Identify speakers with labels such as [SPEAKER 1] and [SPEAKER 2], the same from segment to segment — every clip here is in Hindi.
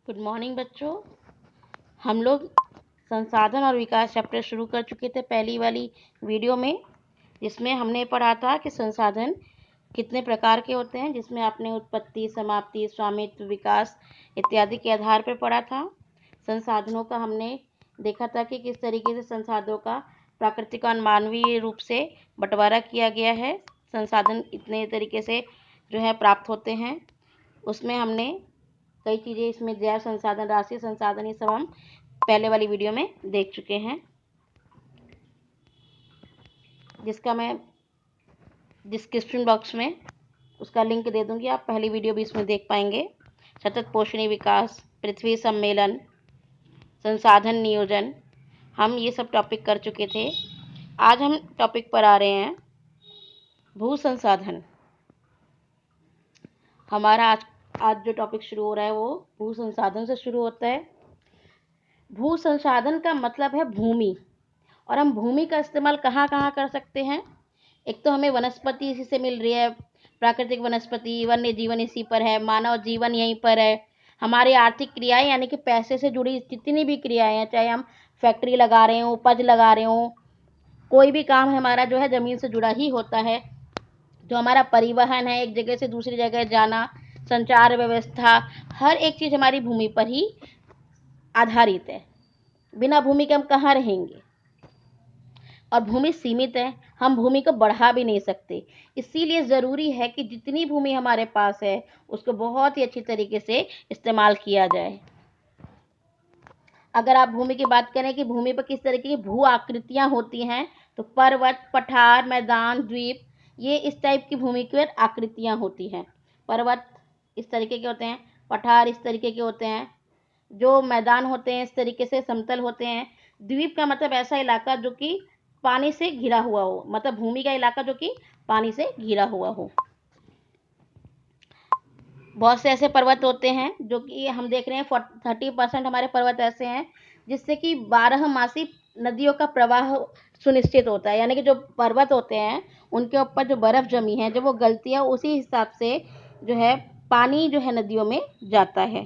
[SPEAKER 1] गुड मॉर्निंग बच्चों। हम लोग संसाधन और विकास चैप्टर शुरू कर चुके थे पहली वाली वीडियो में, जिसमें हमने पढ़ा था कि संसाधन कितने प्रकार के होते हैं, जिसमें आपने उत्पत्ति, समाप्ति, स्वामित्व, विकास इत्यादि के आधार पर पढ़ा था। संसाधनों का हमने देखा था कि किस तरीके से संसाधनों का प्राकृतिक और मानवीय रूप से बंटवारा किया गया है। संसाधन इतने तरीके से जो है प्राप्त होते हैं। उसमें हमने कई चीज़ें, इसमें जैव संसाधन, राष्ट्रीय संसाधन, ये सब हम पहले वाली वीडियो में देख चुके हैं, जिसका मैं डिस्क्रिप्शन बॉक्स में उसका लिंक दे दूंगी। आप पहली वीडियो भी इसमें देख पाएंगे। सतत पोषणीय विकास, पृथ्वी सम्मेलन, संसाधन नियोजन, हम ये सब टॉपिक कर चुके थे। आज हम टॉपिक पर आ रहे हैं भू संसाधन। हमारा आज जो टॉपिक शुरू हो रहा है वो भू संसाधन से शुरू होता है। भू संसाधन का मतलब है भूमि, और हम भूमि का इस्तेमाल कहाँ कहाँ कर सकते हैं। एक तो हमें वनस्पति इसी से मिल रही है, प्राकृतिक वनस्पति, वन्य जीवन इसी पर है, मानव जीवन यहीं पर है। हमारी आर्थिक क्रियाएं यानी कि पैसे से जुड़ी जितनी भी क्रियाएं हैं, चाहे हम फैक्ट्री लगा रहे हों, उपज लगा रहे हों, कोई भी काम हमारा जो है ज़मीन से जुड़ा ही होता है। जो हमारा परिवहन है, एक जगह से दूसरी जगह जाना, संचार व्यवस्था, हर एक चीज़ हमारी भूमि पर ही आधारित है। बिना भूमि के हम कहाँ रहेंगे। और भूमि सीमित है, हम भूमि को बढ़ा भी नहीं सकते। इसीलिए ज़रूरी है कि जितनी भूमि हमारे पास है उसको बहुत ही अच्छी तरीके से इस्तेमाल किया जाए। अगर आप भूमि की बात करें कि भूमि पर किस तरीके की भू आकृतियाँ होती हैं, तो पर्वत, पठार, मैदान, द्वीप, ये इस टाइप की भूमि की आकृतियाँ होती हैं। पर्वत इस तरीके के होते हैं, पठार इस तरीके के होते हैं, जो मैदान होते हैं इस तरीके से समतल होते हैं। द्वीप का मतलब ऐसा इलाका जो कि पानी से घिरा हुआ हो, मतलब भूमि का इलाका जो कि पानी से घिरा हुआ हो। बहुत से ऐसे पर्वत होते हैं जो कि हम देख रहे हैं 30% हमारे पर्वत ऐसे हैं जिससे कि 12मासी नदियों का प्रवाह सुनिश्चित होता है। यानी कि जो पर्वत होते हैं उनके ऊपर जो बर्फ जमी है, जब वो गलती है उसी हिसाब से जो है पानी जो है नदियों में जाता है।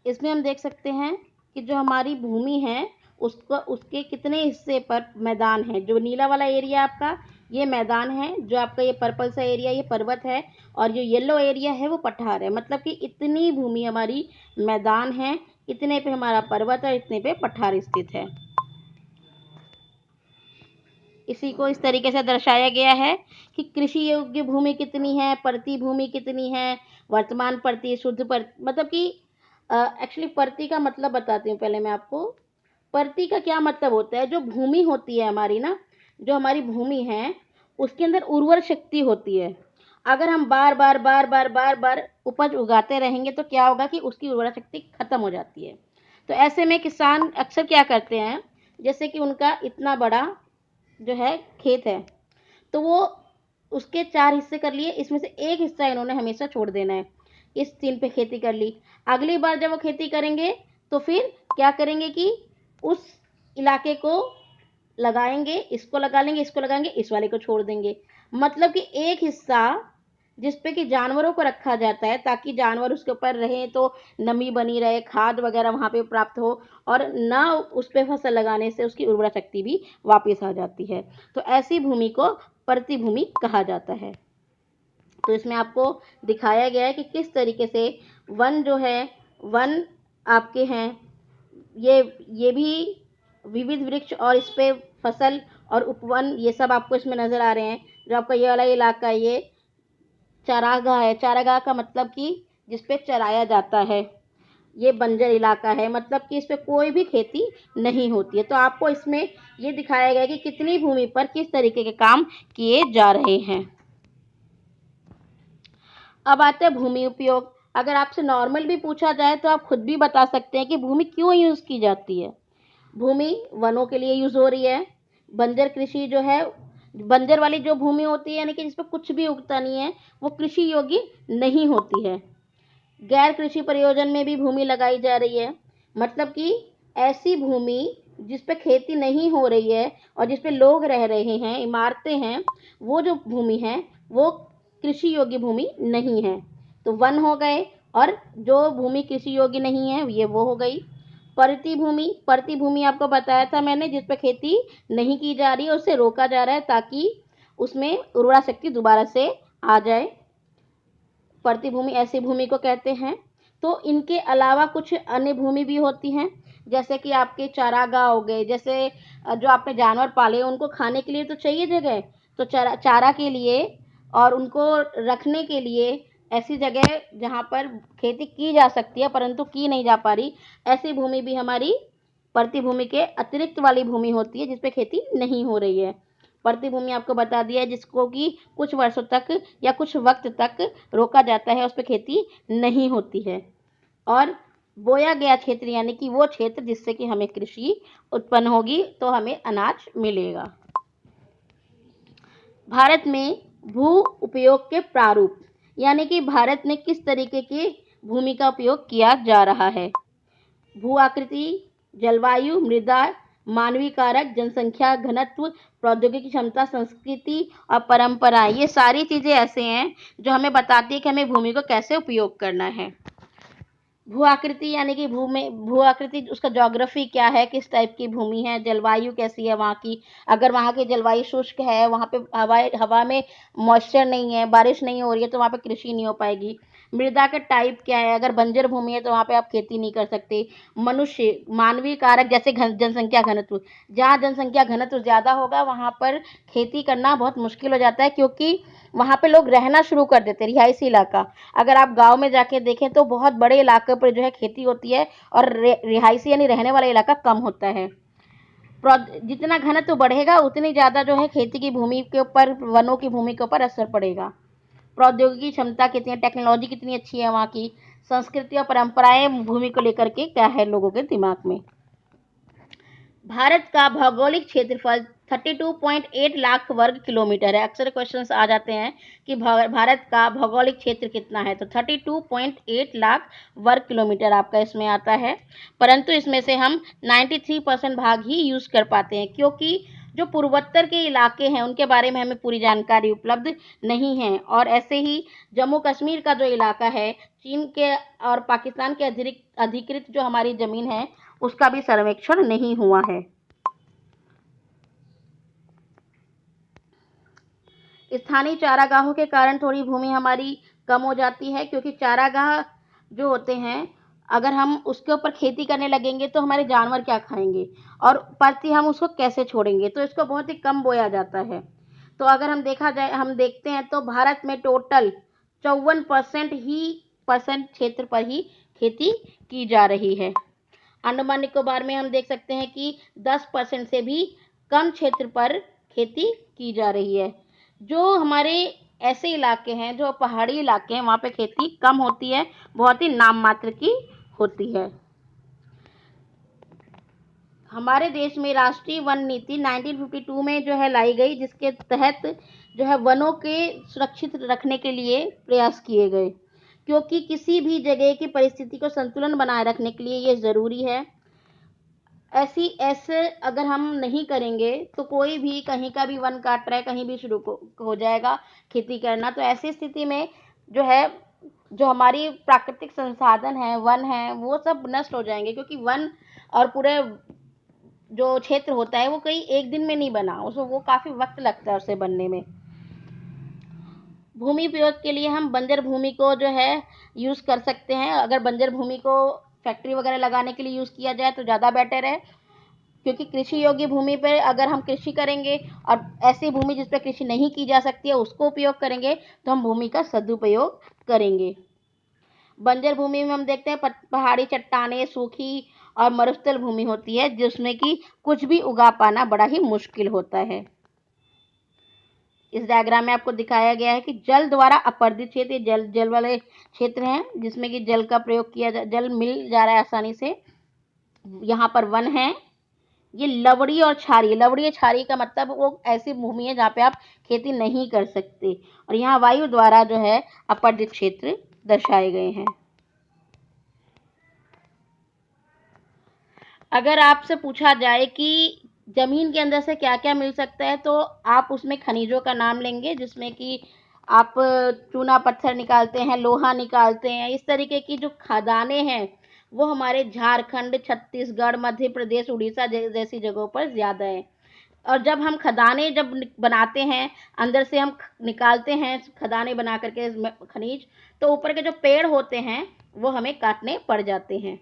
[SPEAKER 1] इसमें हम देख सकते हैं कि जो हमारी भूमि है उसके कितने हिस्से पर मैदान है। जो नीला वाला एरिया आपका ये मैदान है, जो आपका ये पर्पल सा एरिया ये पर्वत है, और जो येलो एरिया है वो पठार है। मतलब कि इतनी भूमि हमारी मैदान है, इतने पे हमारा पर्वत है, इतने पे पठार स्थित है। इसी को इस तरीके से दर्शाया गया है कि कृषि योग्य भूमि कितनी है, परती भूमि कितनी है, वर्तमान परती, शुद्ध परती। मतलब कि एक्चुअली परती का मतलब बताती हूँ पहले मैं आपको। परती का क्या मतलब होता है, जो भूमि होती है हमारी ना, जो हमारी भूमि है उसके अंदर उर्वर शक्ति होती है। अगर हम बार बार बार बार बार बार उपज उगाते रहेंगे तो क्या होगा कि उसकी उर्वरा शक्ति खत्म हो जाती है। तो ऐसे में किसान अक्सर क्या करते हैं, जैसे कि उनका इतना बड़ा जो है खेत है तो वो उसके 4 हिस्से कर लिए, इसमें से एक हिस्सा इन्होंने हमेशा छोड़ देना है। इस 3 पे खेती कर ली, अगली बार जब वो खेती करेंगे तो फिर क्या करेंगे कि उस इलाके को लगाएंगे, इसको लगा लेंगे, इसको लगाएंगे, इस वाले को छोड़ देंगे। मतलब कि एक हिस्सा जिस पे कि जानवरों को रखा जाता है ताकि जानवर उसके ऊपर रहें तो नमी बनी रहे, खाद वगैरह वहाँ पे प्राप्त हो, और ना उस पे फसल लगाने से उसकी उर्वरा शक्ति भी वापस आ जाती है। तो ऐसी भूमि को परती भूमि कहा जाता है। तो इसमें आपको दिखाया गया है कि किस तरीके से वन जो है, वन आपके हैं ये भी विविध वृक्ष और इस पे फसल और उपवन ये सब आपको इसमें नज़र आ रहे हैं। जो आपका ये वाला इलाका है ये चारागाह है। चारागाह का मतलब कि जिस पे चराया जाता है। ये बंजर इलाका है, मतलब कि इस पे कोई भी खेती नहीं होती है। तो आपको इसमें ये दिखाया गया कि कितनी भूमि पर किस तरीके के काम किए जा रहे हैं। अब आते हैं भूमि उपयोग। अगर आपसे नॉर्मल भी पूछा जाए तो आप खुद भी बता सकते हैं कि भूमि क्यों यूज़ की जाती है। भूमि वनों के लिए यूज़ हो रही है। बंजर कृषि जो है, बंजर वाली जो भूमि होती है यानी कि जिस पर कुछ भी उगता नहीं है, वो कृषि योग्य नहीं होती है। गैर कृषि प्रयोजन में भी भूमि लगाई जा रही है। मतलब कि ऐसी भूमि जिस पे खेती नहीं हो रही है और जिस पे लोग रह रहे हैं, इमारतें हैं, वो जो भूमि है वो कृषि योग्य भूमि नहीं है। तो वन हो गए, और जो भूमि कृषि योग्य नहीं है ये वो हो गई। परती भूमि आपको बताया था मैंने, जिस पे खेती नहीं की जा रही है, उसे रोका जा रहा है ताकि उसमें उर्वरा शक्ति दोबारा से आ जाए। परती भूमि ऐसी भूमि को कहते हैं। तो इनके अलावा कुछ अन्य भूमि भी होती हैं, जैसे कि आपके चारागाह हो गए, जैसे जो आपने जानवर पाले उनको खाने के लिए तो चाहिए जगह, तो चारा के लिए और उनको रखने के लिए ऐसी जगह जहाँ पर खेती की जा सकती है परंतु की नहीं जा पा रही, ऐसी भूमि भी हमारी परती भूमि के अतिरिक्त वाली भूमि होती है, जिसपे खेती नहीं हो रही है। परती भूमि आपको बता दिया है, जिसको कि कुछ वर्षों तक या कुछ वक्त तक रोका जाता है, उस पर खेती नहीं होती है। और बोया गया क्षेत्र यानी कि वो क्षेत्र जिससे कि हमें कृषि उत्पन्न होगी, तो हमें अनाज मिलेगा। भारत में भू उपयोग के प्रारूप, यानी कि भारत में किस तरीके की भूमि का उपयोग किया जा रहा है। भू आकृति, जलवायु, मृदा, मानवीय कारक, जनसंख्या घनत्व, प्रौद्योगिकी क्षमता, संस्कृति और परंपरा, ये सारी चीजें ऐसे हैं जो हमें बताती है कि हमें भूमि को कैसे उपयोग करना है। भू आकृति यानी कि भू आकृति, उसका ज्योग्राफी क्या है, किस टाइप की भूमि है, जलवायु कैसी है वहाँ की, अगर वहाँ की जलवायु शुष्क है, वहाँ पे हवा में मॉइस्चर नहीं है, बारिश नहीं हो रही है, तो वहाँ पे कृषि नहीं हो पाएगी। मृदा का टाइप क्या है, अगर बंजर भूमि है तो वहाँ पे आप खेती नहीं कर सकते। मानवीय कारक जैसे जनसंख्या घनत्व, जहाँ जनसंख्या घनत्व ज्यादा होगा वहाँ पर खेती करना बहुत मुश्किल हो जाता है, क्योंकि वहाँ पे लोग रहना शुरू कर देते हैं, रिहायशी इलाका। अगर आप गांव में जाके देखें तो बहुत बड़े इलाके पर जो है खेती होती है और रिहायशी यानी रहने वाला इलाका कम होता है। जितना घनत्व तो बढ़ेगा उतनी ज्यादा जो है खेती की भूमि के ऊपर, वनों की भूमि के ऊपर असर पड़ेगा। प्रौद्योगिकी क्षमता कितनी है, टेक्नोलॉजी कितनी अच्छी है वहाँ की, संस्कृति और परंपराएं भूमि को लेकर के क्या है लोगों के दिमाग में। भारत का भौगोलिक क्षेत्रफल 32.8 लाख वर्ग किलोमीटर है। अक्सर क्वेश्चंस आ जाते हैं कि भारत का भौगोलिक क्षेत्र कितना है, तो 32.8 लाख वर्ग किलोमीटर आपका इसमें आता है। परंतु इसमें से हम 93% भाग ही यूज कर पाते हैं, क्योंकि जो पूर्वोत्तर के इलाके हैं उनके बारे में हमें पूरी जानकारी उपलब्ध नहीं है। और ऐसे ही जम्मू कश्मीर का जो इलाका है, चीन के और पाकिस्तान के अधिकृत जो हमारी जमीन है उसका भी सर्वेक्षण नहीं हुआ है। स्थानीय चारागाहों के कारण थोड़ी भूमि हमारी कम हो जाती है, क्योंकि चारागाह जो होते हैं, अगर हम उसके ऊपर खेती करने लगेंगे तो हमारे जानवर क्या खाएंगे, और परती हम उसको कैसे छोड़ेंगे, तो इसको बहुत ही कम बोया जाता है। तो अगर हम देखते हैं तो भारत में टोटल 54% क्षेत्र पर ही खेती की जा रही है। अंडमान निकोबार में हम देख सकते हैं कि 10% से भी कम क्षेत्र पर खेती की जा रही है। जो हमारे ऐसे इलाके हैं, जो पहाड़ी इलाके हैं, वहाँ पे खेती कम होती है, बहुत ही नाम मात्र की होती है। हमारे देश में राष्ट्रीय वन नीति 1952 में जो है लाई गई, जिसके तहत जो है वनों के सुरक्षित रखने के लिए प्रयास किए गए, क्योंकि किसी भी जगह की परिस्थिति को संतुलन बनाए रखने के लिए ये जरूरी है। ऐसे अगर हम नहीं करेंगे तो कोई भी कहीं का भी वन काट रहा है, कहीं भी शुरू हो जाएगा खेती करना। तो ऐसी स्थिति में जो है, जो हमारी प्राकृतिक संसाधन है, वन है, वो सब नष्ट हो जाएंगे, क्योंकि वन और पूरे जो क्षेत्र होता है वो कहीं एक दिन में नहीं बना, उसको वो काफी वक्त लगता है उसे बनने में। भूमि उपयोग के लिए हम बंजर भूमि को जो है यूज कर सकते हैं। अगर बंजर भूमि को फैक्ट्री वगैरह लगाने के लिए यूज किया जाए तो ज्यादा बेटर है, क्योंकि कृषि योग्य भूमि पर अगर हम कृषि करेंगे और ऐसी भूमि जिस पर कृषि नहीं की जा सकती है उसको उपयोग करेंगे तो हम भूमि का सदुपयोग करेंगे। बंजर भूमि में हम देखते हैं पहाड़ी चट्टाने, सूखी और मरुस्थल भूमि होती है, जिसमें कि कुछ भी उगा पाना बड़ा ही मुश्किल होता है। इस डायग्राम में आपको दिखाया गया है कि जल द्वारा अपर्दित क्षेत्र, जल वाले क्षेत्र हैं जिसमें कि जल का प्रयोग जल मिल जा रहा है आसानी से। यहाँ पर वन है। ये लवड़ी और छारी का मतलब वो ऐसी भूमि है जहाँ पे आप खेती नहीं कर सकते, और यहाँ वायु द्वारा जो है अपर्दित क्षेत्र दर्शाए गए हैं। अगर आपसे पूछा जाए कि जमीन के अंदर से क्या क्या मिल सकता है, तो आप उसमें खनिजों का नाम लेंगे, जिसमें कि आप चूना पत्थर निकालते हैं, लोहा निकालते हैं। इस तरीके की जो खदानें हैं वो हमारे झारखंड, छत्तीसगढ़, मध्य प्रदेश, उड़ीसा जैसी जगहों पर ज़्यादा है। और जब हम खदानें जब बनाते हैं, अंदर से हम निकालते हैं खदानें बना करके खनिज, तो ऊपर के जो पेड़ होते हैं वो हमें काटने पड़ जाते हैं।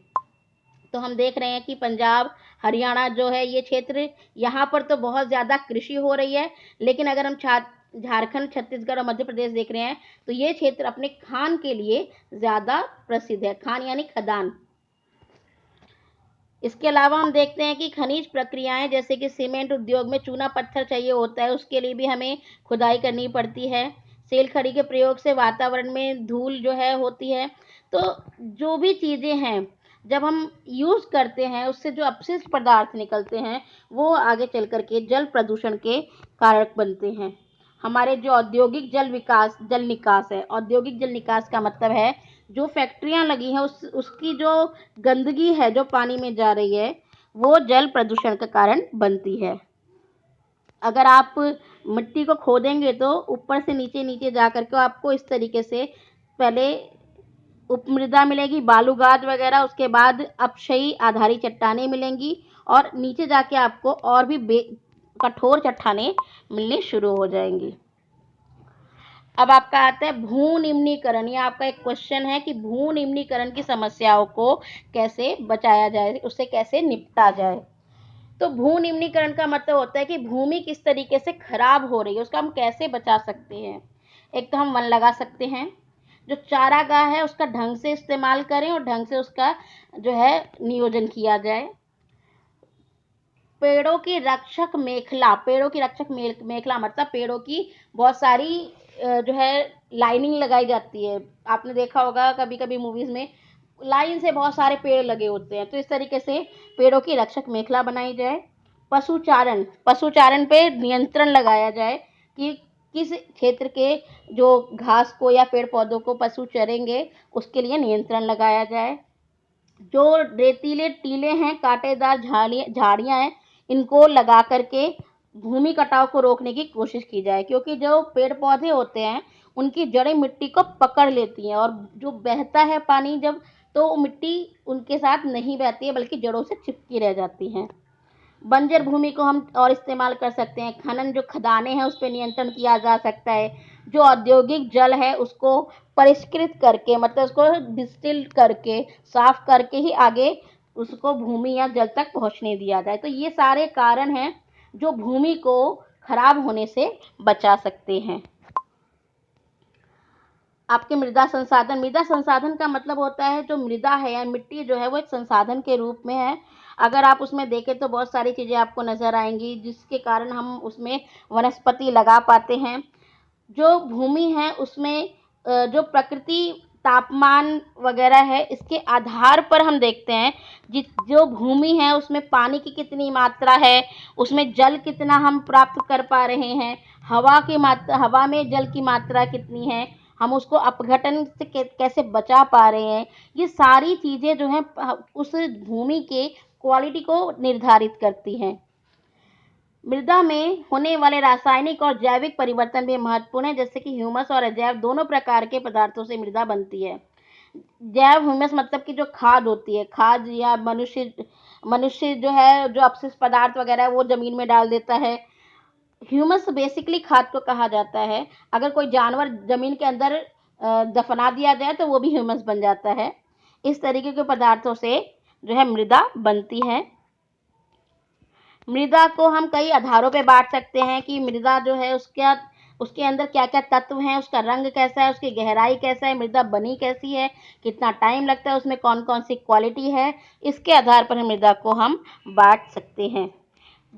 [SPEAKER 1] तो हम देख रहे हैं कि पंजाब, हरियाणा जो है ये क्षेत्र, यहाँ पर तो बहुत ज़्यादा कृषि हो रही है, लेकिन अगर हम झारखंड, छत्तीसगढ़ और मध्य प्रदेश देख रहे हैं, तो ये क्षेत्र अपने खान के लिए ज़्यादा प्रसिद्ध है। खान यानी खदान। इसके अलावा हम देखते हैं कि खनिज प्रक्रियाएं, जैसे कि सीमेंट उद्योग में चूना पत्थर चाहिए होता है, उसके लिए भी हमें खुदाई करनी पड़ती है। सेल खड़ी के प्रयोग से वातावरण में धूल जो है होती है। तो जो भी चीज़ें हैं, जब हम यूज़ करते हैं, उससे जो अपशिष्ट पदार्थ निकलते हैं वो आगे चल करके जल प्रदूषण के कारक बनते हैं। हमारे जो औद्योगिक जल निकास है, औद्योगिक जल निकास का मतलब है जो फैक्ट्रियां लगी हैं उसकी जो गंदगी है जो पानी में जा रही है, वो जल प्रदूषण का कारण बनती है। अगर आप मिट्टी को खोदेंगे तो ऊपर से नीचे नीचे जा करके आपको इस तरीके से पहले उपमृदा मिलेगी, बालूगाद वगैरह, उसके बाद अपक्षयी आधारी चट्टानें मिलेंगी, और नीचे जाके आपको और भी कठोर चट्टानें मिलनी शुरू हो जाएंगी। अब आपका आता है भू निम्नीकरण। ये आपका एक क्वेश्चन है कि भू निम्नीकरण की समस्याओं को कैसे बचाया जाए, उससे कैसे निपटा जाए। तो भू निम्नीकरण का मतलब होता है कि भूमि किस तरीके से खराब हो रही है, उसका हम कैसे बचा सकते हैं। एक तो हम वन लगा सकते हैं, जो चारागाह है उसका ढंग से इस्तेमाल करें और ढंग से उसका जो है नियोजन किया जाए। पेड़ों की रक्षक मेखला, पेड़ों की रक्षक मेखला मतलब पेड़ों की बहुत सारी जो है लाइनिंग लगाई जाती है। आपने देखा होगा कभी कभी मूवीज में लाइन से बहुत सारे पेड़ लगे होते हैं, तो इस तरीके से पेड़ों की रक्षक मेखला बनाई जाए। पशुचारण, पशुचारण पे नियंत्रण लगाया जाए कि किस क्षेत्र के जो घास को या पेड़ पौधों को पशु चरेंगे उसके लिए नियंत्रण लगाया जाए। जो रेतीले टीले हैं, कांटेदार झाड़ियां हैं, इनको लगा करके भूमि कटाव को रोकने की कोशिश की जाए, क्योंकि जो पेड़ पौधे होते हैं उनकी जड़ें मिट्टी को पकड़ लेती हैं, और जो बहता है पानी जब, तो मिट्टी उनके साथ नहीं बहती है बल्कि जड़ों से चिपकी रह जाती हैं। बंजर भूमि को हम और इस्तेमाल कर सकते हैं। खनन, जो खदानें हैं उस पर नियंत्रण किया जा सकता है। जो औद्योगिक जल है उसको परिष्कृत करके, मतलब उसको डिस्टिल करके, साफ करके ही आगे उसको भूमि या जल तक पहुंचने दिया जाए। तो ये सारे कारण हैं जो भूमि को खराब होने से बचा सकते हैं। आपके मृदा संसाधन, मृदा संसाधन का मतलब होता है जो मृदा है या मिट्टी जो है वो एक संसाधन के रूप में है। अगर आप उसमें देखें तो बहुत सारी चीज़ें आपको नज़र आएंगी जिसके कारण हम उसमें वनस्पति लगा पाते हैं। जो भूमि है उसमें जो प्रकृति तापमान वगैरह है इसके आधार पर हम देखते हैं जो भूमि है उसमें पानी की कितनी मात्रा है, उसमें जल कितना हम प्राप्त कर पा रहे हैं, हवा की मात्रा, हवा में जल की मात्रा कितनी है, हम उसको अपघटन से कैसे बचा पा रहे हैं। ये सारी चीज़ें जो हैं उस भूमि के क्वालिटी को निर्धारित करती हैं। मृदा में होने वाले रासायनिक और जैविक परिवर्तन भी महत्वपूर्ण है, जैसे कि ह्यूमस और अजैव दोनों प्रकार के पदार्थों से मृदा बनती है। जैव ह्यूमस मतलब कि जो खाद होती है, खाद या मनुष्य जो है जो अपशिष्ट पदार्थ वगैरह वो जमीन में डाल देता है। ह्यूमस बेसिकली खाद को कहा जाता है। अगर कोई जानवर जमीन के अंदर दफना दिया जाए तो वो भी ह्यूमस बन जाता है। इस तरीके के पदार्थों से जो है मृदा बनती है। मृदा को हम कई आधारों पे बांट सकते हैं कि मृदा जो है उसके अंदर क्या क्या तत्व हैं, उसका रंग कैसा है, उसकी गहराई कैसा है, मृदा बनी कैसी है, कितना टाइम लगता है, उसमें कौन कौन सी क्वालिटी है। इसके आधार पर मृदा को हम बांट सकते हैं।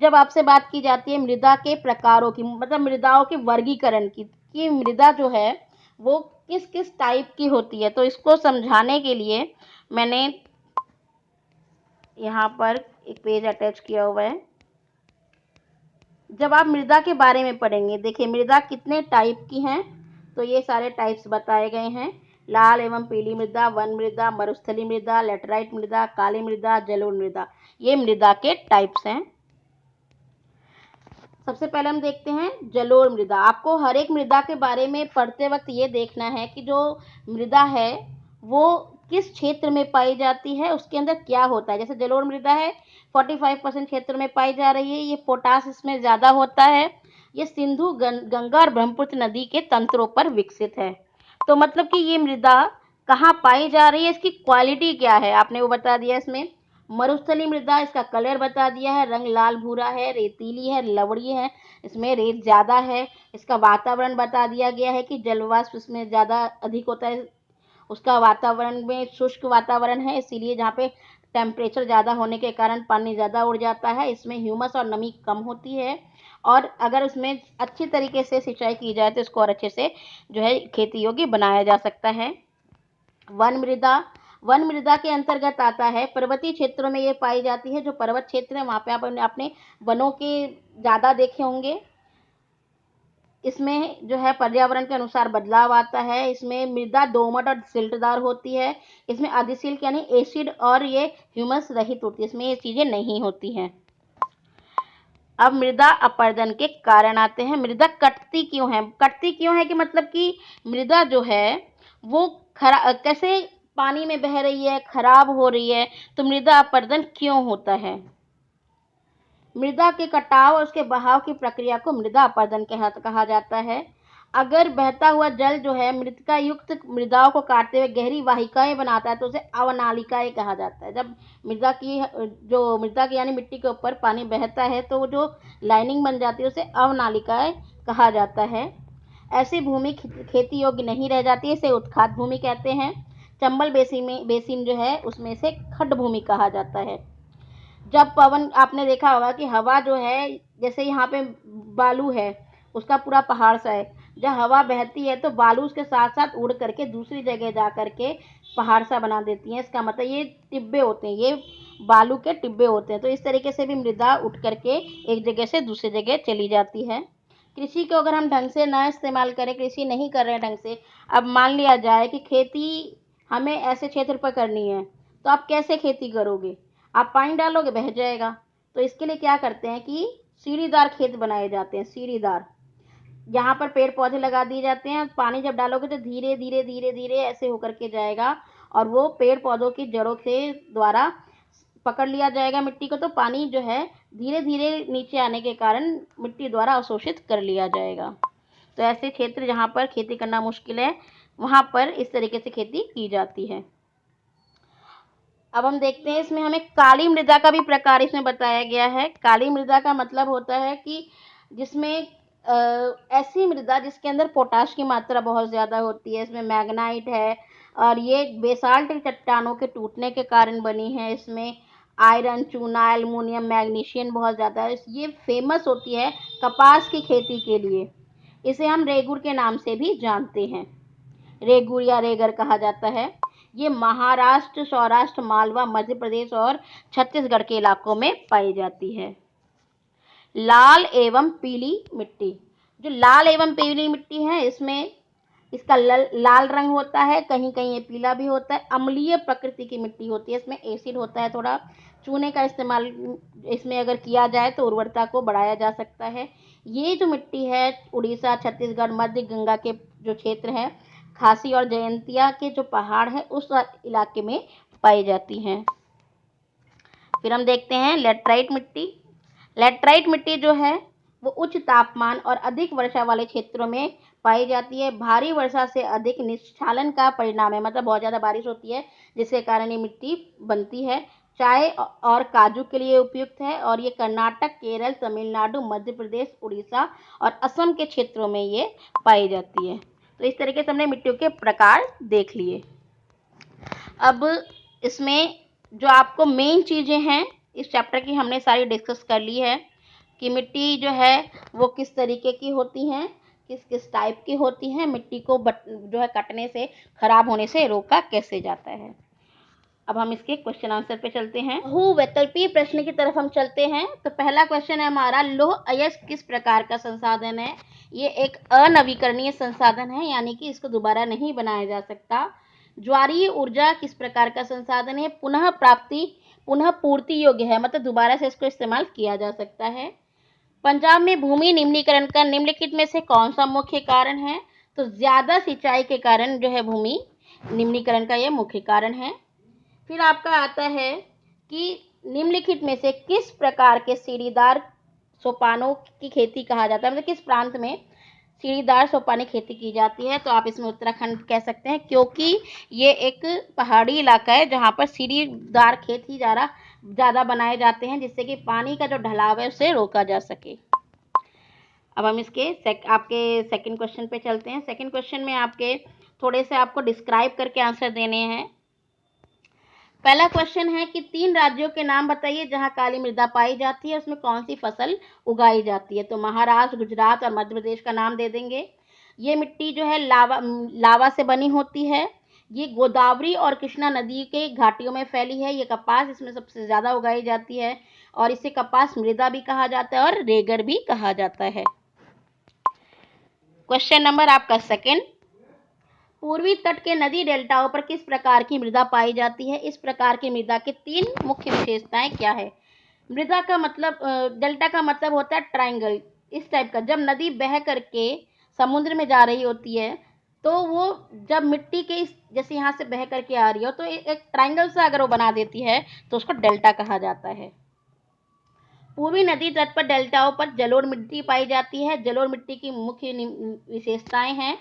[SPEAKER 1] जब आपसे बात की जाती है मृदा के प्रकारों की, मतलब मृदाओं के वर्गीकरण की, कि मृदा जो है वो किस किस टाइप की होती है, तो इसको समझाने के लिए मैंने यहाँ पर एक पेज अटैच किया हुआ है। जब आप मृदा के बारे में पढ़ेंगे, देखिए मृदा कितने टाइप की हैं, तो ये सारे टाइप्स बताए गए हैं। लाल एवं पीली मृदा, वन मृदा, मरुस्थली मृदा, लेटराइट मृदा, काली मृदा, जलोढ़ मृदा, ये मृदा के टाइप्स हैं। सबसे पहले हम देखते हैं जलोढ़ मृदा। आपको हर एक मृदा के बारे में पढ़ते वक्त ये देखना है कि जो मृदा है वो किस क्षेत्र में पाई जाती है, उसके अंदर क्या होता है। जैसे जलोढ़ मृदा है 45% क्षेत्र में पाई जा रही है, ये पोटास इसमें ज़्यादा होता है, ये सिंधु गंगा और ब्रह्मपुत्र नदी के तंत्रों पर विकसित है। तो मतलब कि ये मृदा कहाँ पाई जा रही है, इसकी क्वालिटी क्या है, आपने वो बता दिया। इसमें मरुस्थली मृदा, इसका कलर बता दिया है, रंग लाल भूरा है, रेतीली है, लवड़ी है, इसमें रेत ज़्यादा है। इसका वातावरण बता दिया गया है कि जलवाष्प इसमें ज़्यादा अधिक होता है, उसका वातावरण में शुष्क वातावरण है, इसीलिए जहाँ पे टेम्परेचर ज़्यादा होने के कारण पानी ज़्यादा उड़ जाता है। इसमें ह्यूमस और नमी कम होती है, और अगर उसमें अच्छी तरीके से सिंचाई की जाए तो इसको और अच्छे से जो है खेती योग्य बनाया जा सकता है। वन मृदा, वन मृदा के अंतर्गत आता है, पर्वतीय क्षेत्रों में ये पाई जाती है। जो पर्वत क्षेत्र है वहाँ पे आप अपने वनों के ज़्यादा देखे होंगे। इसमें जो है पर्यावरण के अनुसार बदलाव आता है। इसमें मृदा दोमट और सिल्टदार होती है। इसमें अधिशिल्क यानी एसिड और ये ह्यूमस रहित होती है, इसमें ये चीज़ें नहीं होती हैं। अब मृदा अपरदन के कारण आते हैं। मृदा कटती क्यों है? कटती क्यों है कि मतलब कि मृदा जो है वो कैसे पानी में बह रही है, खराब हो रही है, तो मृदा अपरदन क्यों होता है? मृदा के कटाव और उसके बहाव की प्रक्रिया को मृदा अपरदन कहा जाता है। अगर बहता हुआ जल जो है मृतिका युक्त मृदाओं को काटते हुए गहरी वाहिकाएं बनाता है तो उसे अवनालिकाएं कहा जाता है। जब मृदा की यानी मिट्टी के ऊपर पानी बहता है तो वो जो लाइनिंग बन जाती है उसे अवनालिकाएं कहा जाता है। ऐसी भूमि खेती योग्य नहीं रह जाती है, इसे उत्खात भूमि कहते हैं। चंबल बेसिन जो है उसमें से खड्ड भूमि कहा जाता है। जब पवन, आपने देखा होगा कि हवा जो है, जैसे यहाँ पे बालू है, उसका पूरा पहाड़ सा है, जब हवा बहती है तो बालू उसके साथ साथ उड़ करके दूसरी जगह जा करके पहाड़ सा बना देती हैं। इसका मतलब ये टिब्बे होते हैं, ये बालू के टिब्बे होते हैं। तो इस तरीके से भी मृदा उठ करके एक जगह से दूसरी जगह चली जाती है। कृषि को अगर हम ढंग से ना इस्तेमाल करें, कृषि नहीं कर रहे हैं ढंग से, अब मान लिया जाए कि खेती हमें ऐसे क्षेत्र पर करनी है, तो आप कैसे खेती करोगे? आप पानी डालोगे, बह जाएगा। तो इसके लिए क्या करते हैं कि सीढ़ीदार खेत बनाए जाते हैं, सीढ़ीदार। यहाँ पर पेड़ पौधे लगा दिए जाते हैं, पानी जब डालोगे तो धीरे धीरे धीरे धीरे ऐसे होकर के जाएगा, और वो पेड़ पौधों की जड़ों के द्वारा पकड़ लिया जाएगा मिट्टी को, तो पानी जो है धीरे धीरे नीचे आने के कारण मिट्टी द्वारा अवशोषित कर लिया जाएगा। तो ऐसे क्षेत्र जहाँ पर खेती करना मुश्किल है वहाँ पर इस तरीके से खेती की जाती है। अब हम देखते हैं इसमें हमें काली मृदा का भी प्रकार इसमें बताया गया है। काली मृदा का मतलब होता है कि जिसमें ऐसी मृदा जिसके अंदर पोटाश की मात्रा बहुत ज़्यादा होती है। इसमें मैग्नाइट है और ये बेसाल्ट चट्टानों के टूटने के कारण बनी है। इसमें आयरन, चूना, एल्युमिनियम, मैग्नीशियम बहुत ज़्यादा है। ये फेमस होती है कपास की खेती के लिए। इसे हम रेगुर के नाम से भी जानते हैं, रेगुर या रेगर कहा जाता है। ये महाराष्ट्र, सौराष्ट्र, मालवा, मध्य प्रदेश और छत्तीसगढ़ के इलाकों में पाई जाती है। लाल एवं पीली मिट्टी, जो लाल एवं पीली मिट्टी है इसमें इसका लाल रंग होता है, कहीं कहीं ये पीला भी होता है। अम्लीय प्रकृति की मिट्टी होती है, इसमें एसिड होता है थोड़ा। चूने का इस्तेमाल इसमें अगर किया जाए तो उर्वरता को बढ़ाया जा सकता है। ये जो मिट्टी है उड़ीसा, छत्तीसगढ़, मध्य गंगा के जो क्षेत्र है, खासी और जयंतिया के जो पहाड़ है उस इलाके में पाई जाती हैं। फिर हम देखते हैं लेटराइट मिट्टी। लेटराइट मिट्टी जो है वो उच्च तापमान और अधिक वर्षा वाले क्षेत्रों में पाई जाती है। भारी वर्षा से अधिक निस्खलन का परिणाम है, मतलब बहुत ज़्यादा बारिश होती है जिसके कारण ये मिट्टी बनती है। चाय और काजू के लिए उपयुक्त है, और ये कर्नाटक, केरल, तमिलनाडु, मध्य प्रदेश, उड़ीसा और असम के क्षेत्रों में ये पाई जाती है। तो इस तरीके से हमने मिट्टियों के प्रकार देख लिए। अब इसमें जो आपको मेन चीज़ें हैं इस चैप्टर की हमने सारी डिस्कस कर ली है कि मिट्टी जो है वो किस तरीके की होती हैं, किस किस टाइप की होती हैं, मिट्टी को जो है कटने से, खराब होने से रोका कैसे जाता है। अब हम इसके क्वेश्चन आंसर पे चलते हैं। बहुवैकल्पीय प्रश्न की तरफ हम चलते हैं। तो पहला क्वेश्चन है हमारा, लौह अयस्क किस प्रकार का संसाधन है? ये एक अनवीकरणीय संसाधन है, यानी कि इसको दोबारा नहीं बनाया जा सकता। ज्वारीय ऊर्जा किस प्रकार का संसाधन है? पुनः पूर्ति योग्य है, मतलब दोबारा से इसको इस्तेमाल किया जा सकता है। पंजाब में भूमि निम्नीकरण का निम्नलिखित में से कौन सा मुख्य कारण है? तो ज्यादा सिंचाई के कारण जो है भूमि निम्नीकरण का यह मुख्य कारण है। फिर आपका आता है कि निम्नलिखित में से किस प्रकार के सीढ़ीदार सोपानों की खेती कहा जाता है, मतलब किस प्रांत में सीढ़ीदार सोपानी खेती की जाती है? तो आप इसमें उत्तराखंड कह सकते हैं, क्योंकि ये एक पहाड़ी इलाका है जहाँ पर सीढ़ीदार खेत ही ज़्यादा बनाए जाते हैं, जिससे कि पानी का जो ढलाव है उसे रोका जा सके। अब हम इसके आपके सेकंड क्वेश्चन पे चलते हैं। सेकंड क्वेश्चन में आपके थोड़े से आपको डिस्क्राइब करके आंसर देने हैं। पहला क्वेश्चन है कि 3 राज्यों के नाम बताइए जहां काली मृदा पाई जाती है, उसमें कौन सी फसल उगाई जाती है? तो महाराष्ट्र, गुजरात और मध्य प्रदेश का नाम दे देंगे। ये मिट्टी जो है लावा से बनी होती है। ये गोदावरी और कृष्णा नदी के घाटियों में फैली है। ये कपास इसमें सबसे ज्यादा उगाई जाती है और इसे कपास मृदा भी कहा जाता है और रेगर भी कहा जाता है। क्वेश्चन नंबर आपका सेकंड, पूर्वी तट के नदी डेल्टाओं पर किस प्रकार की मृदा पाई जाती है? इस प्रकार की मृदा के 3 मुख्य विशेषताएं क्या है? मृदा का मतलब डेल्टा का मतलब होता है ट्रायंगल, इस टाइप का। जब नदी बह करके समुद्र में जा रही होती है तो वो जब मिट्टी के जैसे यहाँ से बह करके आ रही हो तो एक ट्रायंगल सा अगर वो बना देती है तो उसको डेल्टा कहा जाता है। पूर्वी नदी तट पर डेल्टाओं पर जलोढ़ मिट्टी पाई जाती है। जलोढ़ मिट्टी की मुख्य विशेषताएं हैं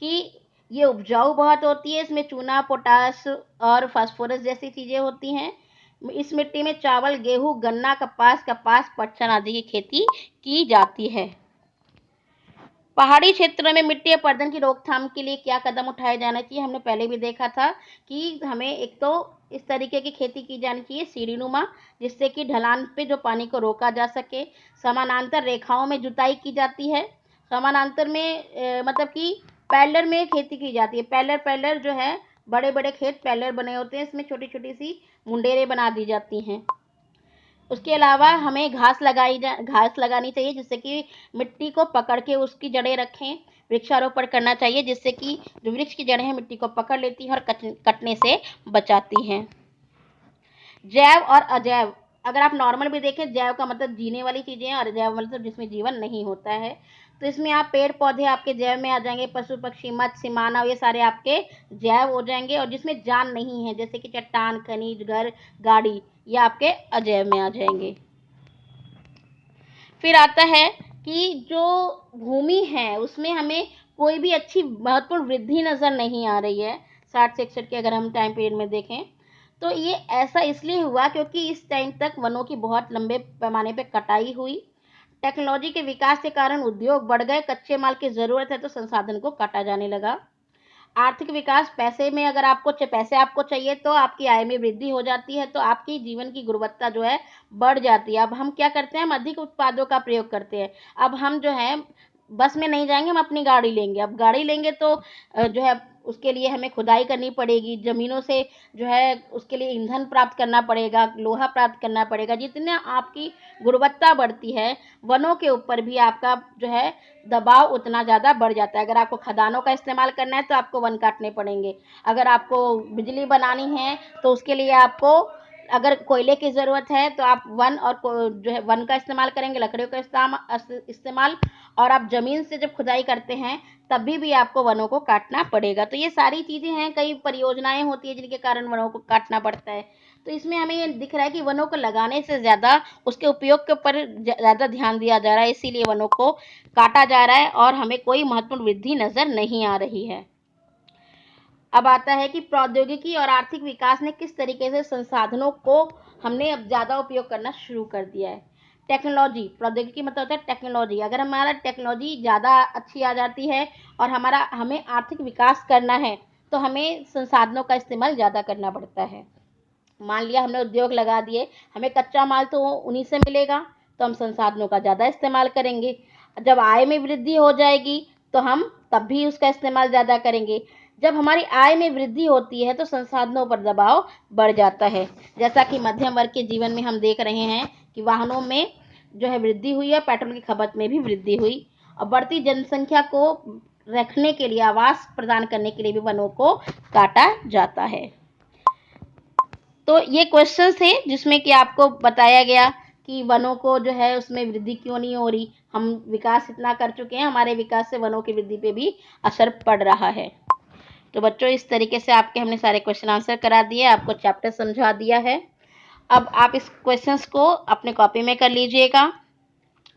[SPEAKER 1] कि ये उपजाऊ बहुत होती है, इसमें चूना, पोटास और फास्फोरस जैसी चीजें होती हैं। इस मिट्टी में चावल, गेहूं, गन्ना, कपास, पटसन आदि की खेती की जाती है। पहाड़ी क्षेत्रों में मिट्टी अपरदन की रोकथाम के लिए क्या कदम उठाए जाना चाहिए? हमने पहले भी देखा था कि हमें एक तो इस तरीके की खेती की जानी चाहिए सीढ़ीनुमा, जिससे कि ढलान पे जो पानी को रोका जा सके। समानांतर रेखाओं में जुताई की जाती है। समानांतर में मतलब कि पैरेलल में खेती की जाती है। पैरेलल जो है, बड़े बड़े खेत पैरेलल बने होते हैं, इसमें छोटी छोटी सी मुंडेरें बना दी जाती हैं। उसके अलावा हमें घास लगानी चाहिए, जिससे कि मिट्टी को पकड़ के उसकी जड़ें रखें। वृक्षारोपण करना चाहिए, जिससे कि जो वृक्ष की जड़ें हैं मिट्टी को पकड़ लेती हैं और कटने से बचाती हैं। जैव और अजैव, अगर आप नॉर्मल भी देखें, जैव का मतलब जीने वाली चीजें हैं और अजैव मतलब जिसमें जीवन नहीं होता है। तो इसमें आप पेड़ पौधे आपके जैव में आ जाएंगे, पशु पक्षी, मत्स्य, मानव, ये सारे आपके जैव हो जाएंगे। और जिसमें जान नहीं है, जैसे कि चट्टान, खनिज, घर, गाड़ी, ये आपके अजैव में आ जाएंगे। फिर आता है कि जो भूमि है उसमें हमें कोई भी अच्छी महत्वपूर्ण वृद्धि नजर नहीं आ रही है 60-61 के अगर हम टाइम पीरियड में देखें तो। ये ऐसा इसलिए हुआ क्योंकि इस टाइम तक वनों की बहुत लंबे पैमाने पर कटाई हुई। टेक्नोलॉजी के विकास के कारण उद्योग बढ़ गए, कच्चे माल की जरूरत है तो संसाधन को काटा जाने लगा। आर्थिक विकास, पैसे में अगर पैसे आपको चाहिए तो आपकी आय में वृद्धि हो जाती है, तो आपकी जीवन की गुणवत्ता जो है बढ़ जाती है। अब हम क्या करते हैं, हम अधिक उत्पादों का प्रयोग करते हैं। अब हम जो है बस में नहीं जाएंगे, हम अपनी गाड़ी लेंगे। अब गाड़ी लेंगे तो जो है उसके लिए हमें खुदाई करनी पड़ेगी, जमीनों से जो है उसके लिए ईंधन प्राप्त करना पड़ेगा, लोहा प्राप्त करना पड़ेगा। जितने आपकी गुणवत्ता बढ़ती है, वनों के ऊपर भी आपका जो है दबाव उतना ज़्यादा बढ़ जाता है। अगर आपको खदानों का इस्तेमाल करना है तो आपको वन काटने पड़ेंगे। अगर आपको बिजली बनानी है तो उसके लिए आपको अगर कोयले की ज़रूरत है तो आप वन और जो है वन का इस्तेमाल करेंगे, लकड़ियों का इस्तेमाल। और आप ज़मीन से जब खुदाई करते हैं तभी भी आपको वनों को काटना पड़ेगा। तो ये सारी चीज़ें हैं, कई परियोजनाएं होती है जिनके कारण वनों को काटना पड़ता है। तो इसमें हमें ये दिख रहा है कि वनों को लगाने से ज़्यादा उसके उपयोग के ऊपर ज़्यादा ध्यान दिया जा रहा है, इसीलिए वनों को काटा जा रहा है और हमें कोई महत्वपूर्ण वृद्धि नज़र नहीं आ रही है। अब आता है कि प्रौद्योगिकी और आर्थिक विकास ने किस तरीके से संसाधनों को हमने अब ज़्यादा उपयोग करना शुरू कर दिया है। टेक्नोलॉजी, प्रौद्योगिकी मतलब होता है टेक्नोलॉजी। अगर हमारा टेक्नोलॉजी ज़्यादा अच्छी आ जाती है और हमें आर्थिक विकास करना है तो हमें संसाधनों का इस्तेमाल ज़्यादा करना पड़ता है। मान लिया हमने उद्योग लगा दिए, हमें कच्चा माल तो उन्हीं से मिलेगा, तो हम संसाधनों का ज़्यादा इस्तेमाल करेंगे। जब आय में वृद्धि हो जाएगी तो हम तब भी उसका इस्तेमाल ज़्यादा करेंगे। जब हमारी आय में वृद्धि होती है तो संसाधनों पर दबाव बढ़ जाता है। जैसा कि मध्यम वर्ग के जीवन में हम देख रहे हैं कि वाहनों में जो है वृद्धि हुई है, पेट्रोल की खपत में भी वृद्धि हुई, और बढ़ती जनसंख्या को रखने के लिए, आवास प्रदान करने के लिए भी वनों को काटा जाता है। तो ये क्वेश्चन थे जिसमें कि आपको बताया गया कि वनों को जो है उसमें वृद्धि क्यों नहीं हो रही। हम विकास इतना कर चुके हैं, हमारे विकास से वनों की वृद्धि पे भी असर पड़ रहा है। तो बच्चों, इस तरीके से आपके हमने सारे क्वेश्चन आंसर करा दिए, आपको चैप्टर समझा दिया है। अब आप इस क्वेश्चंस को अपने कॉपी में कर लीजिएगा,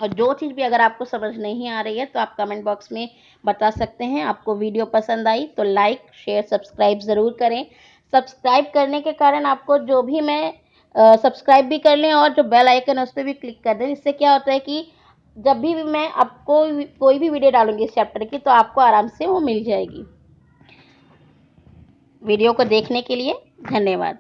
[SPEAKER 1] और जो चीज़ भी अगर आपको समझ नहीं आ रही है तो आप कमेंट बॉक्स में बता सकते हैं। आपको वीडियो पसंद आई तो लाइक, शेयर, सब्सक्राइब ज़रूर करें। सब्सक्राइब करने के कारण आपको जो भी मैं सब्सक्राइब भी कर लें, और जो बेल आइकन है उस पर भी क्लिक कर दें। इससे क्या होता है कि जब भी मैं आपको कोई भी वीडियो डालूंगी इस चैप्टर की तो आपको आराम से वो मिल जाएगी। वीडियो को देखने के लिए धन्यवाद।